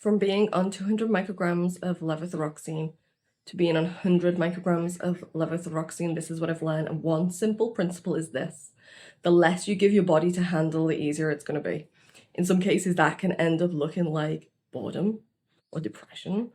From being on 200 micrograms of levothyroxine to being on 100 micrograms of levothyroxine, this is what I've learned. And one simple principle is this: the less you give your body to handle, the easier it's going to be. In some cases, that can end up looking like boredom or depression.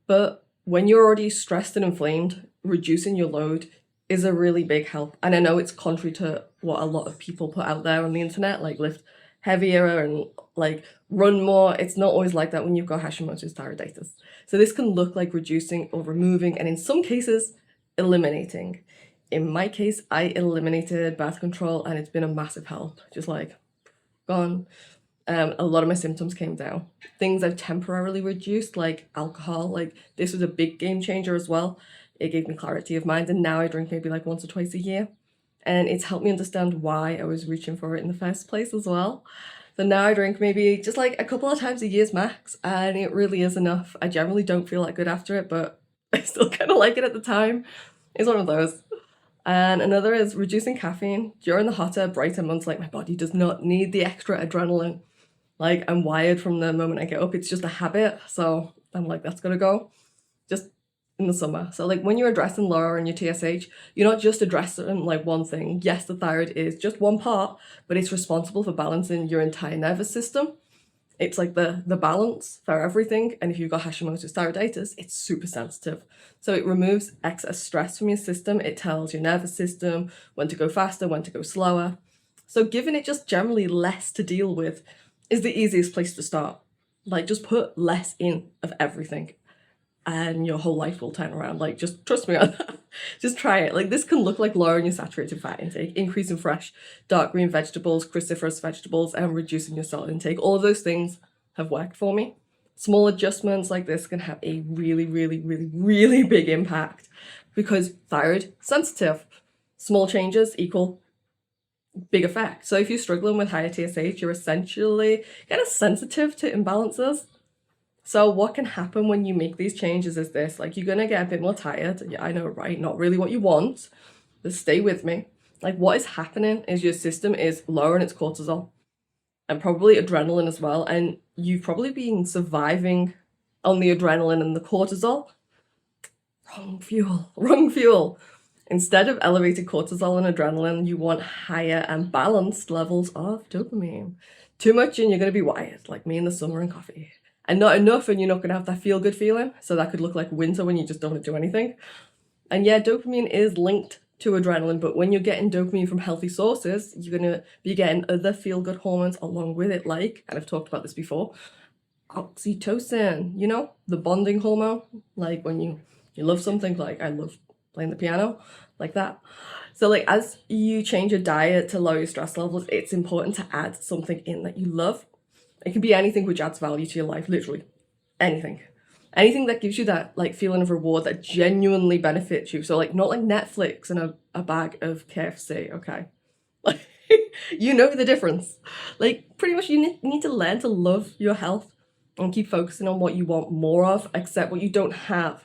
But when you're already stressed and inflamed, reducing your load is a really big help. And I know it's contrary to what a lot of people put out there on the internet, like lift heavier and like run more. It's not always like that when you've got Hashimoto's thyroiditis. So this can look like reducing or removing, and in some cases, eliminating. In my case, I eliminated birth control and it's been a massive help. Just like gone. A lot of my symptoms came down. Things I've temporarily reduced, like alcohol, like this was a big game changer as well. It gave me clarity of mind, and now I drink maybe like once or twice a year. And it's helped me understand why I was reaching for it in the first place as well. So now I drink maybe just like a couple of times a year max, and it really is enough. I generally don't feel that good after it, but I still kind of like it at the time. It's one of those. And another is reducing caffeine. During the hotter, brighter months, like my body does not need the extra adrenaline. Like I'm wired from the moment I get up. It's just a habit. So I'm like, that's gotta go. Just in the summer. So like when you're addressing lowering your TSH, you're not just addressing like one thing. Yes, the thyroid is just one part, but it's responsible for balancing your entire nervous system. It's like the balance for everything. And if you've got Hashimoto's thyroiditis, it's super sensitive. So it removes excess stress from your system. It tells your nervous system when to go faster, when to go slower. So giving it just generally less to deal with is the easiest place to start. Like just put less in of everything and your whole life will turn around. Like just trust me on that. Just try it. Like this can look like lowering your saturated fat intake, increasing fresh dark green vegetables, cruciferous vegetables, and reducing your salt intake. All of those things have worked for me. Small adjustments like this can have a really, really, really, really big impact because thyroid sensitive. Small changes equal big effect. So if you're struggling with higher TSH, you're essentially kind of sensitive to imbalances. So what can happen when you make these changes is this: like you're gonna get a bit more tired. Yeah, I know, right? Not really what you want. But stay with me. Like what is happening is your system is lowering its cortisol and probably adrenaline as well. And you've probably been surviving on the adrenaline and the cortisol. Wrong fuel, wrong fuel. Instead of elevated cortisol and adrenaline, you want higher and balanced levels of dopamine. Too much and you're going to be wired, like me in the summer and coffee. And not enough and you're not going to have that feel-good feeling. So that could look like winter when you just don't want to do anything. And yeah, dopamine is linked to adrenaline, but when you're getting dopamine from healthy sources, you're going to be getting other feel-good hormones along with it, like, and I've talked about this before, oxytocin, you know, the bonding hormone, like when you love something, like I love playing the piano, like that. So like as you change your diet to lower your stress levels, it's important to add something in that you love. It can be anything which adds value to your life, literally anything. Anything that gives you that like feeling of reward that genuinely benefits you. So like not like Netflix and a bag of KFC, okay? Like you know the difference. Like pretty much you need to learn to love your health and keep focusing on what you want more of, accept what you don't have,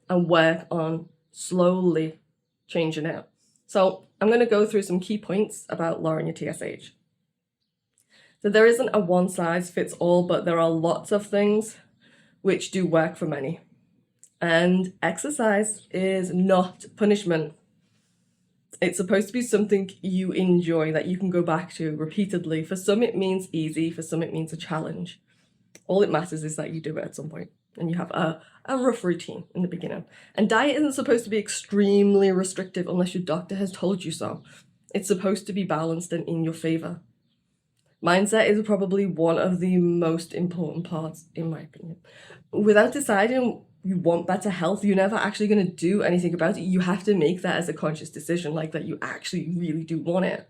and work on slowly changing it. So I'm going to go through some key points about lowering your TSH. So there isn't a one size fits all, but there are lots of things which do work for many. And exercise is not punishment. It's supposed to be something you enjoy that you can go back to repeatedly. For some it means easy, for some it means a challenge. All it matters is that you do it at some point and you have a rough routine in the beginning. And diet isn't supposed to be extremely restrictive unless your doctor has told you so. It's supposed to be balanced and in your favor. Mindset is probably one of the most important parts, in my opinion. Without deciding you want better health, you're never actually going to do anything about it. You have to make that as a conscious decision, like that you actually really do want it.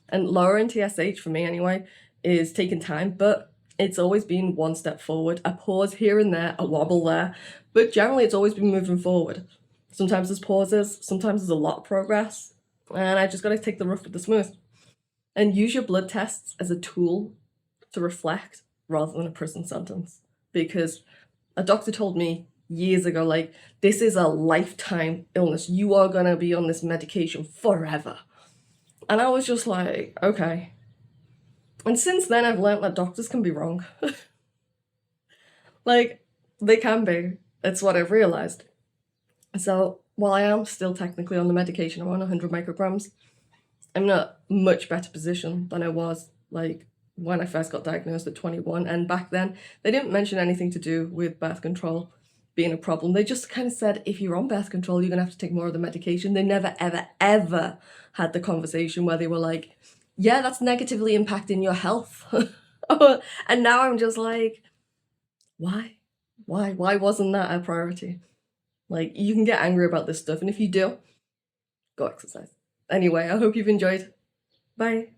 And lowering TSH, for me anyway, is taking time, but it's always been one step forward, a pause here and there, a wobble there, but generally it's always been moving forward. Sometimes there's pauses, sometimes there's a lot of progress, and I just got to take the rough with the smooth. And use your blood tests as a tool to reflect rather than a prison sentence. Because a doctor told me years ago, like, this is a lifetime illness. You are going to be on this medication forever. And I was just like, okay. And since then, I've learned that doctors can be wrong. Like, they can be. It's what I've realized. So while I am still technically on the medication, I'm on 100 micrograms, I'm in a much better position than I was like when I first got diagnosed at 21. And back then, they didn't mention anything to do with birth control being a problem. They just kind of said, if you're on birth control, you're gonna have to take more of the medication. They never, ever, ever had the conversation where they were like, yeah, that's negatively impacting your health. And now I'm just like, why? Why wasn't that a priority? Like, you can get angry about this stuff, and if you do, go exercise. Anyway, I hope you've enjoyed. Bye.